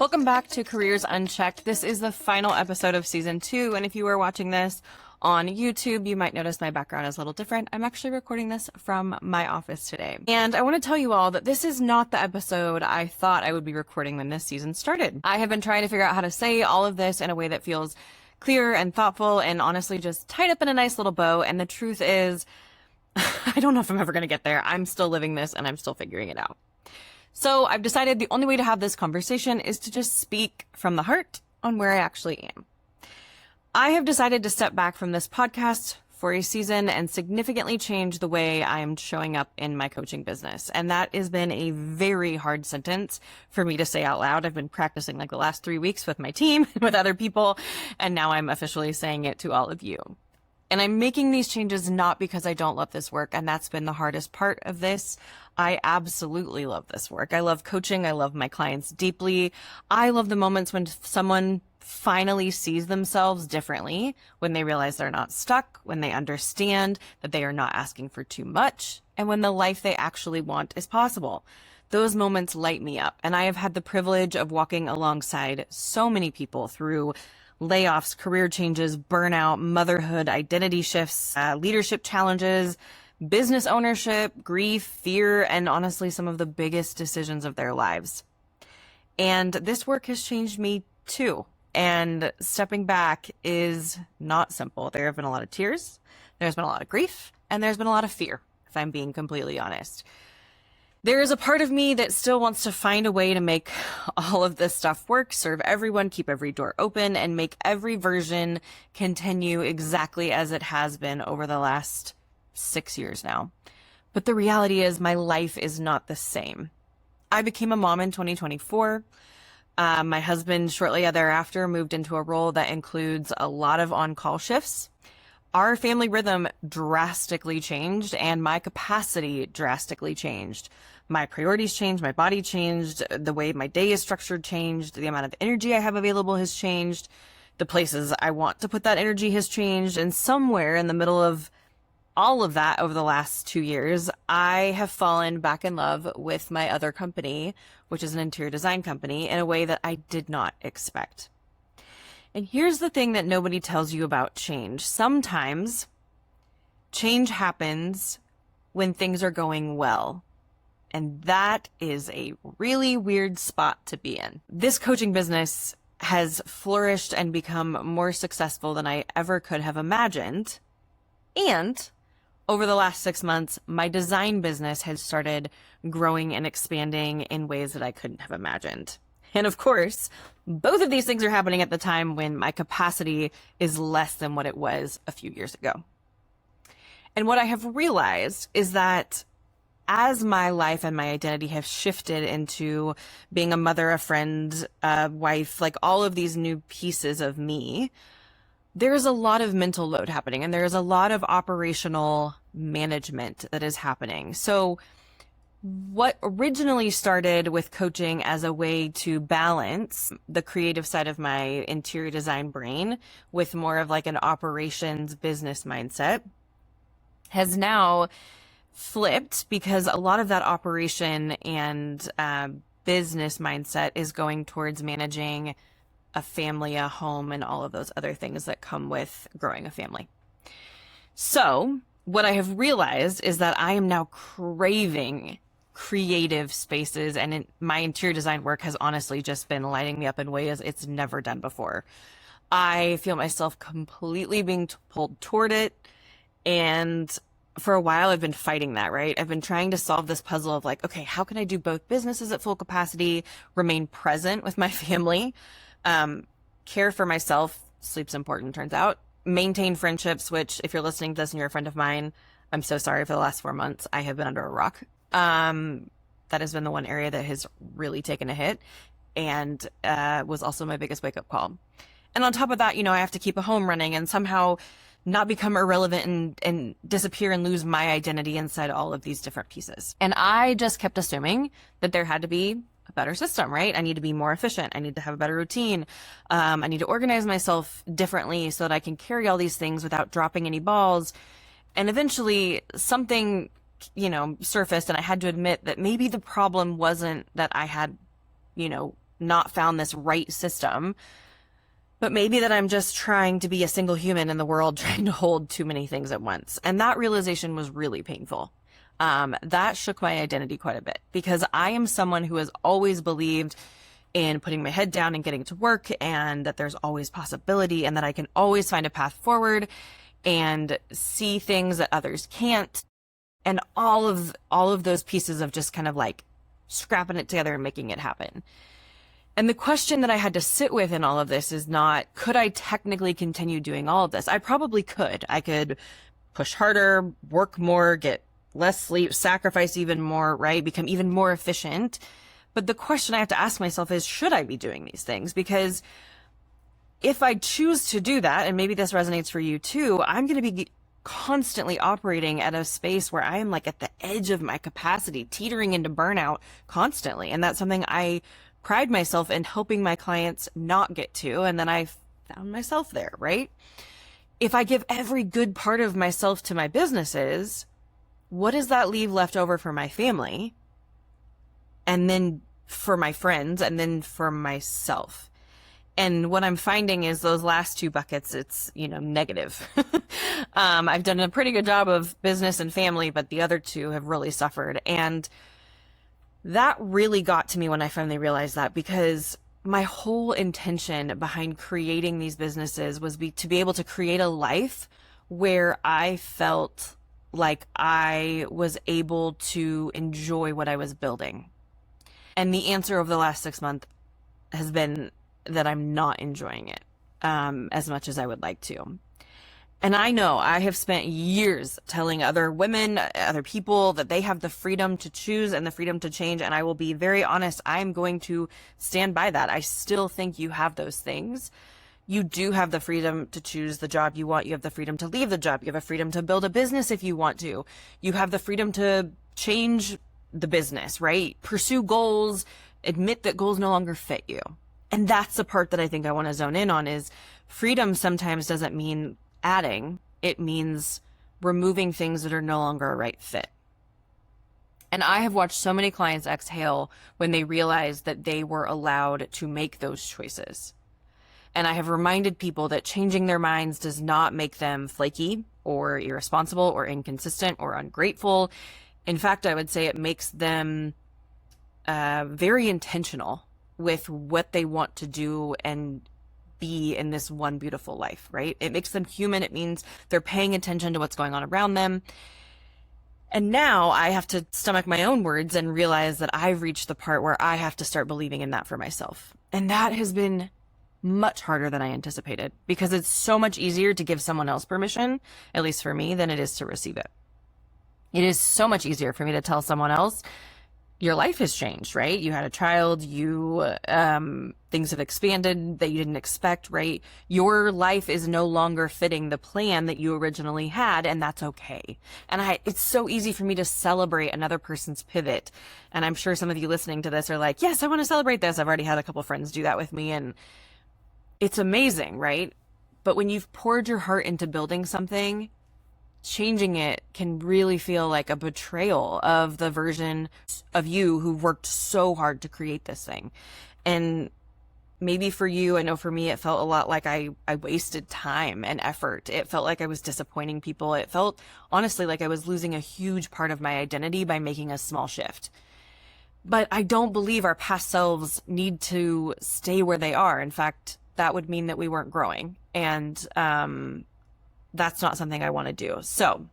Welcome back to Careers Unchecked. This is the final episode of season 2, and if you are watching this on YouTube, you might notice my background is a little different. I'm actually recording this from my office today. And I want to tell you all that this is not the episode I thought I would be recording when this season started. I have been trying to figure out how to say all of this in a way that feels clear and thoughtful and honestly just tied up in a nice little bow. And the truth is, I don't know if I'm ever going to get there. I'm still living this and I'm still figuring it out. So I've decided the only way to have this conversation is to just speak from the heart on where I actually am. I have decided to step back from this podcast for a season and significantly change the way I am showing up in my coaching business. And that has been a very hard sentence for me to say out loud. I've been practicing like the last 3 weeks with my team, with other people, and now I'm officially saying it to all of you. And I'm making these changes not because I don't love this work, and that's been the hardest part of this. I absolutely love this work. I love coaching. I love my clients deeply. I love the moments when someone finally sees themselves differently, when they realize they're not stuck, when they understand that they are not asking for too much, and when the life they actually want is possible. Those moments light me up, and I have had the privilege of walking alongside so many people through layoffs, career changes, burnout, motherhood, identity shifts, leadership challenges, business ownership, grief, fear, and honestly, some of the biggest decisions of their lives. And this work has changed me too. And stepping back is not simple. There have been a lot of tears, there's been a lot of grief, and there's been a lot of fear, if I'm being completely honest. There is a part of me that still wants to find a way to make all of this stuff work, serve everyone, keep every door open, and make every version continue exactly as it has been over the last 6 years now. But the reality is my life is not the same. I became a mom in 2024. My husband shortly thereafter moved into a role that includes a lot of on-call shifts. Our family rhythm drastically changed and my capacity drastically changed. My priorities changed, my body changed, the way my day is structured changed, the amount of energy I have available has changed, the places I want to put that energy has changed, and somewhere in the middle of all of that over the last 2 years, I have fallen back in love with my other company, which is an interior design company, in a way that I did not expect. And here's the thing that nobody tells you about change. Sometimes change happens when things are going well. And that is a really weird spot to be in. This coaching business has flourished and become more successful than I ever could have imagined. And over the last 6 months, my design business has started growing and expanding in ways that I couldn't have imagined. And of course, both of these things are happening at the time when my capacity is less than what it was a few years ago. And what I have realized is that as my life and my identity have shifted into being a mother, a friend, a wife, like all of these new pieces of me, there is a lot of mental load happening and there is a lot of operational management that is happening. So what originally started with coaching as a way to balance the creative side of my interior design brain with more of like an operations business mindset has now flipped, because a lot of that operation and business mindset is going towards managing a family, a home, and all of those other things that come with growing a family. So what I have realized is that I am now craving creative spaces, and my interior design work has honestly just been lighting me up in ways it's never done before. I feel myself completely being pulled toward it, and for a while I've been fighting that, right? I've been trying to solve this puzzle of like, okay, how can I do both businesses at full capacity, remain present with my family, care for myself, sleep's important, turns out, maintain friendships, which if you're listening to this and you're a friend of mine, I'm so sorry for the last 4 months. I have been under a rock. That has been the one area that has really taken a hit and was also my biggest wake-up call. And on top of that, I have to keep a home running and somehow not become irrelevant and disappear and lose my identity inside all of these different pieces. And I just kept assuming that there had to be a better system, right? I need to be more efficient. I need to have a better routine. I need to organize myself differently so that I can carry all these things without dropping any balls. And eventually something, surfaced, and I had to admit that maybe the problem wasn't that I had, not found this right system, but maybe that I'm just trying to be a single human in the world, trying to hold too many things at once. And that realization was really painful. That shook my identity quite a bit, because I am someone who has always believed in putting my head down and getting to work, and that there's always possibility, and that I can always find a path forward and see things that others can't. And all of those pieces of just kind of like scrapping it together and making it happen. And the question that I had to sit with in all of this is not, could I technically continue doing all of this? I probably could. I could push harder, work more, get less sleep, sacrifice even more, right? Become even more efficient. But the question I have to ask myself is, should I be doing these things? Because if I choose to do that, and maybe this resonates for you too, I'm going to be constantly operating at a space where I am like at the edge of my capacity, teetering into burnout constantly. And that's something I pride myself in helping my clients not get to. And then I found myself there, right? If I give every good part of myself to my businesses, what does that leave left over for my family? And then for my friends, and then for myself. And what I'm finding is those last two buckets, it's, negative. I've done a pretty good job of business and family, but the other two have really suffered. And that really got to me when I finally realized that, because my whole intention behind creating these businesses was to be able to create a life where I felt like I was able to enjoy what I was building. And the answer over the last 6 months has been that I'm not enjoying it as much as I would like to. And I know I have spent years telling other women, other people, that they have the freedom to choose and the freedom to change. And I will be very honest, I'm going to stand by that. I still think you have those things. You do have the freedom to choose the job you want. You have the freedom to leave the job. You have a freedom to build a business if you want to. You have the freedom to change the business, right? Pursue goals, admit that goals no longer fit you. And that's the part that I think I want to zone in on, is freedom sometimes doesn't mean adding. It means removing things that are no longer a right fit. And I have watched so many clients exhale when they realized that they were allowed to make those choices. And I have reminded people that changing their minds does not make them flaky or irresponsible or inconsistent or ungrateful. In fact, I would say it makes them very intentional with what they want to do and be in this one beautiful life, right? It makes them human. It means they're paying attention to what's going on around them. And now I have to stomach my own words and realize that I've reached the part where I have to start believing in that for myself. And that has been much harder than I anticipated, because it's so much easier to give someone else permission, at least for me, than it is to receive it. It is so much easier for me to tell someone else, your life has changed, right? You had a child, things have expanded that you didn't expect, right? Your life is no longer fitting the plan that you originally had, and that's okay. And it's so easy for me to celebrate another person's pivot. And I'm sure some of you listening to this are like, yes, I want to celebrate this. I've already had a couple friends do that with me, and it's amazing, right? But when you've poured your heart into building something, changing it can really feel like a betrayal of the version of you who worked so hard to create this thing. And maybe for you, I know for me, it felt a lot like I wasted time and effort. It felt like I was disappointing people. It felt honestly like I was losing a huge part of my identity by making a small shift. But I don't believe our past selves need to stay where they are. In fact, that would mean that we weren't growing. And that's not something I want to do. So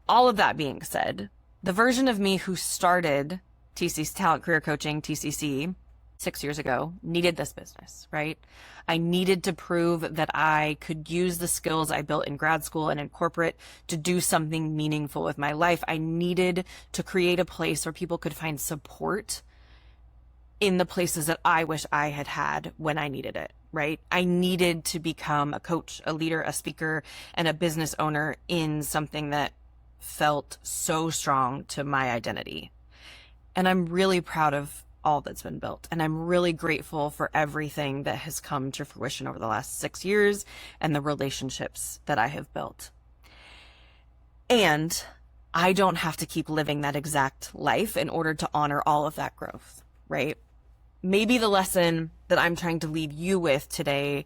all of that being said, the version of me who started TC's Talent Career Coaching, TCC, 6 years ago, needed this business, right? I needed to prove that I could use the skills I built in grad school and in corporate to do something meaningful with my life. I needed to create a place where people could find support in the places that I wish I had had when I needed it, right? I needed to become a coach, a leader, a speaker, and a business owner in something that felt so strong to my identity. And I'm really proud of all that's been built. And I'm really grateful for everything that has come to fruition over the last 6 years and the relationships that I have built. And I don't have to keep living that exact life in order to honor all of that growth, right? maybe the lesson that I'm trying to leave you with today,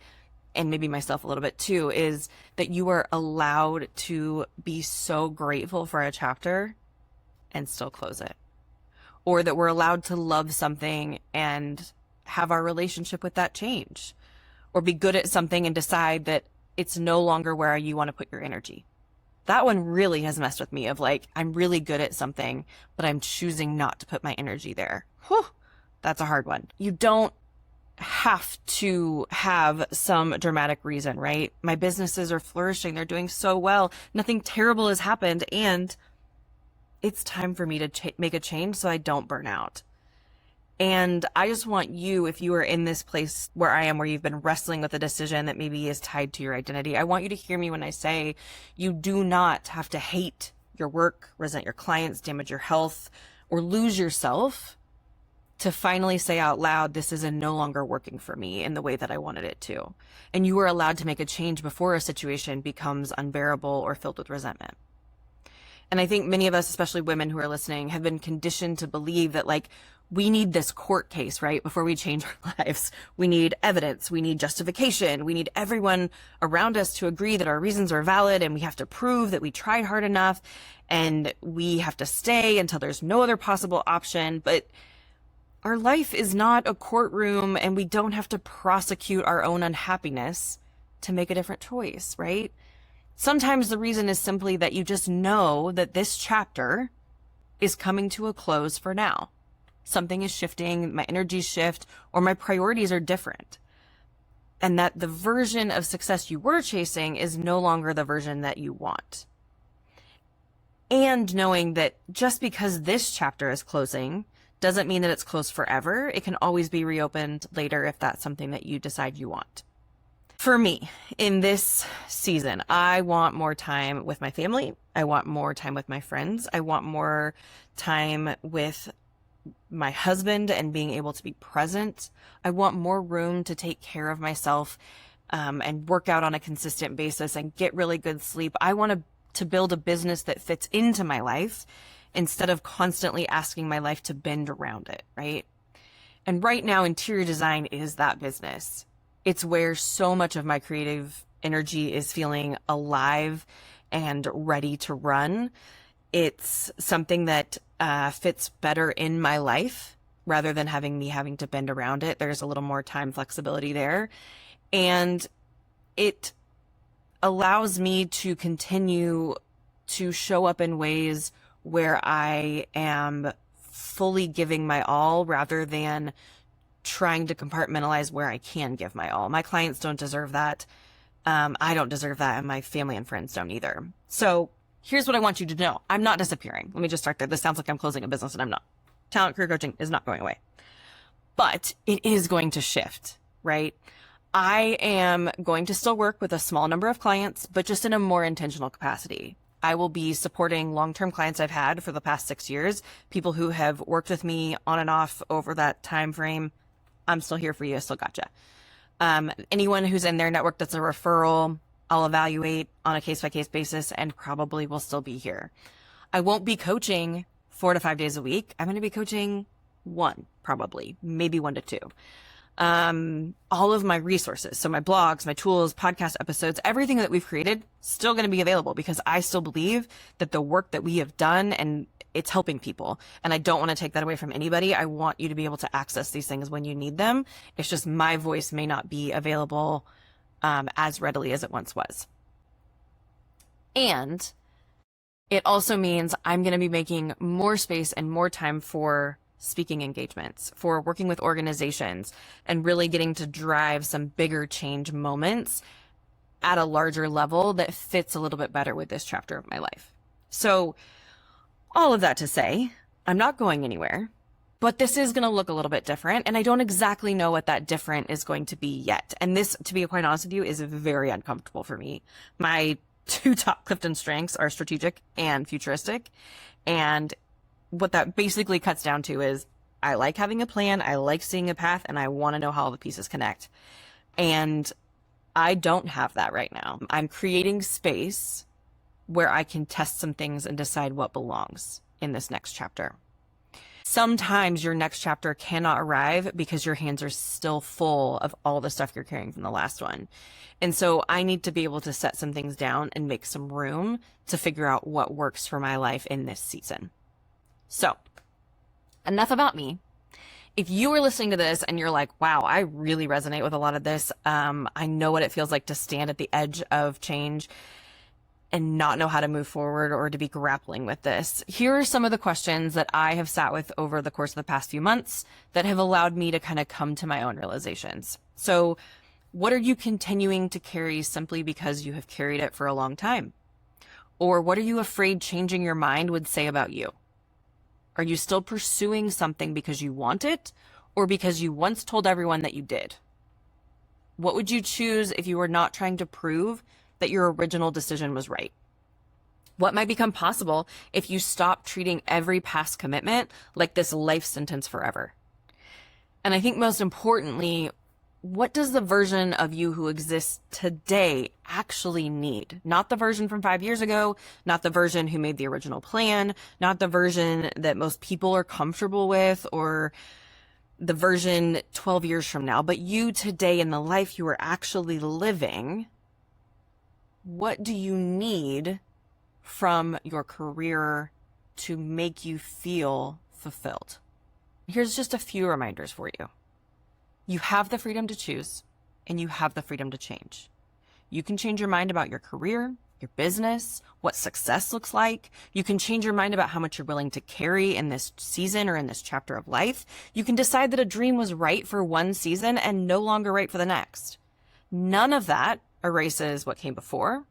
and maybe myself a little bit too, is that you are allowed to be so grateful for a chapter and still close it. Or that we're allowed to love something and have our relationship with that change. Or be good at something and decide that it's no longer where you want to put your energy. That one really has messed with me, of like, I'm really good at something, but I'm choosing not to put my energy there. Whew, that's a hard one. You don't have to have some dramatic reason, right? My businesses are flourishing. They're doing so well. Nothing terrible has happened. And it's time for me to make a change so I don't burn out. And I just want you, if you are in this place where I am, where you've been wrestling with a decision that maybe is tied to your identity, I want you to hear me when I say you do not have to hate your work, resent your clients, damage your health, or lose yourself to finally say out loud, this is no longer working for me in the way that I wanted it to. And you are allowed to make a change before a situation becomes unbearable or filled with resentment. And I think many of us, especially women who are listening, have been conditioned to believe that, like, we need this court case, right? Before we change our lives, we need evidence, we need justification, we need everyone around us to agree that our reasons are valid, and we have to prove that we tried hard enough, and we have to stay until there's no other possible option. But our life is not a courtroom, and we don't have to prosecute our own unhappiness to make a different choice, right? Sometimes the reason is simply that you just know that this chapter is coming to a close for now. Something is shifting, my energies shift, or my priorities are different. And that the version of success you were chasing is no longer the version that you want. And knowing that just because this chapter is closing doesn't mean that it's closed forever. It can always be reopened later if that's something that you decide you want. For me, in this season, I want more time with my family. I want more time with my friends. I want more time with my husband and being able to be present. I want more room to take care of myself and work out on a consistent basis and get really good sleep. I want to build a business that fits into my life instead of constantly asking my life to bend around it, right? And right now, interior design is that business. It's where so much of my creative energy is feeling alive and ready to run. It's something that fits better in my life rather than having to bend around it. There's a little more time flexibility there. And it allows me to continue to show up in ways where I am fully giving my all rather than trying to compartmentalize where I can give my all. My clients don't deserve that. I don't deserve that, and my family and friends don't either. So here's what I want you to know. I'm not disappearing. Let me just start there. This sounds like I'm closing a business, and I'm not. Talent career coaching is not going away. But it is going to shift, right? I am going to still work with a small number of clients, but just in a more intentional capacity. I will be supporting long-term clients I've had for the past 6 years, people who have worked with me on and off over that time frame. I'm still here for you. I still gotcha. Anyone who's in their network that's a referral, I'll evaluate on a case-by-case basis and probably will still be here. I won't be coaching 4 to 5 days a week. I'm going to be coaching 1, probably, maybe 1 to 2. All of my resources, so my blogs, my tools, podcast episodes, everything that we've created, still going to be available because I still believe that the work that we have done and it's helping people. And I don't want to take that away from anybody. I want you to be able to access these things when you need them. It's just my voice may not be available as readily as it once was. And it also means I'm going to be making more space and more time for speaking engagements, for working with organizations, and really getting to drive some bigger change moments at a larger level that fits a little bit better with this chapter of my life. So all of that to say, I'm not going anywhere, but this is going to look a little bit different. And I don't exactly know what that different is going to be yet. And this, to be quite honest with you, is very uncomfortable for me. My 2 top Clifton strengths are strategic and futuristic. And what that basically cuts down to is I like having a plan, I like seeing a path, and I want to know how all the pieces connect. And I don't have that right now. I'm creating space where I can test some things and decide what belongs in this next chapter. Sometimes your next chapter cannot arrive because your hands are still full of all the stuff you're carrying from the last one. And so I need to be able to set some things down and make some room to figure out what works for my life in this season. So enough about me. If you are listening to this and you're like, wow, I really resonate with a lot of this. I know what it feels like to stand at the edge of change and not know how to move forward or to be grappling with this. Here are some of the questions that I have sat with over the course of the past few months that have allowed me to kind of come to my own realizations. So what are you continuing to carry simply because you have carried it for a long time? Or what are you afraid changing your mind would say about you? Are you still pursuing something because you want it or because you once told everyone that you did? What would you choose if you were not trying to prove that your original decision was right? What might become possible if you stop treating every past commitment like this life sentence forever? And I think most importantly, what does the version of you who exists today actually need? Not the version from 5 years ago, not the version who made the original plan, not the version that most people are comfortable with, or the version 12 years from now, but you today in the life you are actually living. What do you need from your career to make you feel fulfilled? Here's just a few reminders for you. You have the freedom to choose, and you have the freedom to change. You can change your mind about your career, your business, what success looks like. You can change your mind about how much you're willing to carry in this season or in this chapter of life. You can decide that a dream was right for one season and no longer right for the next. None of that erases what came before.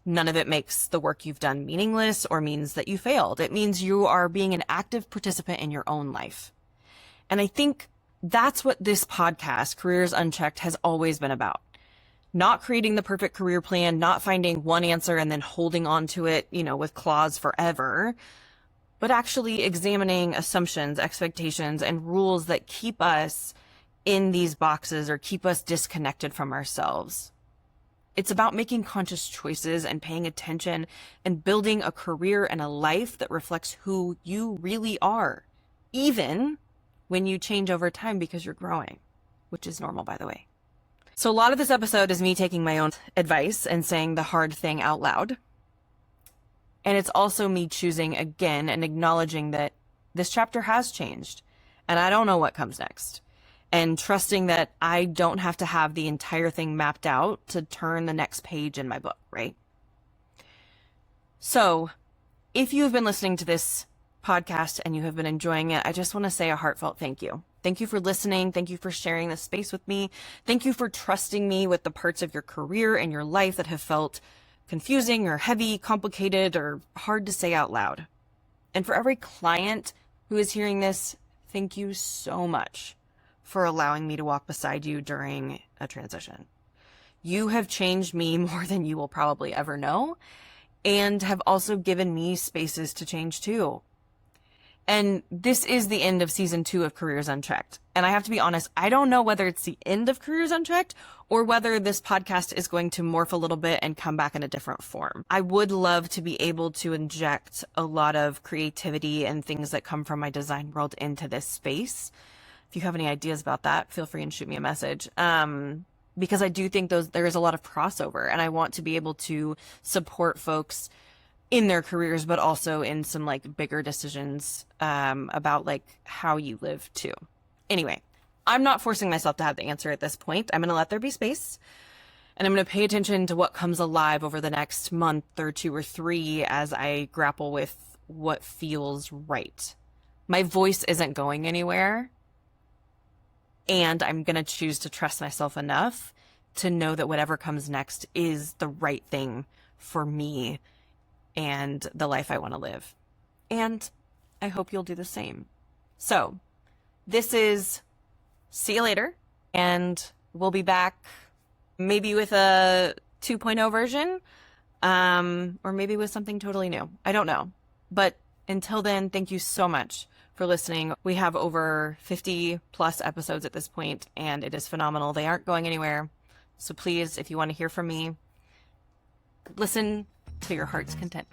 None of it makes the work you've done meaningless or means that you failed. It means you are being an active participant in your own life. And I think that's what this podcast, Careers Unchecked, has always been about. Not creating the perfect career plan, not finding one answer and then holding on to it, with claws forever, but actually examining assumptions, expectations, and rules that keep us in these boxes or keep us disconnected from ourselves. It's about making conscious choices and paying attention and building a career and a life that reflects who you really are, even when you change over time because you're growing, which is normal, by the way. So a lot of this episode is me taking my own advice and saying the hard thing out loud. And it's also me choosing again and acknowledging that this chapter has changed and I don't know what comes next. And trusting that I don't have to have the entire thing mapped out to turn the next page in my book, right? So if you have been listening to this podcast and you have been enjoying it, I just want to say a heartfelt thank you. Thank you for listening. Thank you for sharing this space with me. Thank you for trusting me with the parts of your career and your life that have felt confusing or heavy, complicated, or hard to say out loud. And for every client who is hearing this, thank you so much for allowing me to walk beside you during a transition. You have changed me more than you will probably ever know, and have also given me spaces to change too. And this is the end of season 2 of Careers Unchecked. And I have to be honest, I don't know whether it's the end of Careers Unchecked or whether this podcast is going to morph a little bit and come back in a different form. I would love to be able to inject a lot of creativity and things that come from my design world into this space. If you have any ideas about that, feel free and shoot me a message. Because I do think there is a lot of crossover, and I want to be able to support folks in their careers, but also in some bigger decisions about how you live too. Anyway, I'm not forcing myself to have the answer at this point. I'm going to let there be space, and I'm going to pay attention to what comes alive over the next month or 2 or 3 as I grapple with what feels right. My voice isn't going anywhere, and I'm going to choose to trust myself enough to know that whatever comes next is the right thing for me and the life I want to live. And I hope you'll do the same. So this is see you later, and we'll be back maybe with a 2.0 version, or maybe with something totally new. I don't know. But until then, thank you so much for listening. We have over 50 plus episodes at this point, and it is phenomenal. They aren't going anywhere. So please, if you want to hear from me, listen to your heart's content.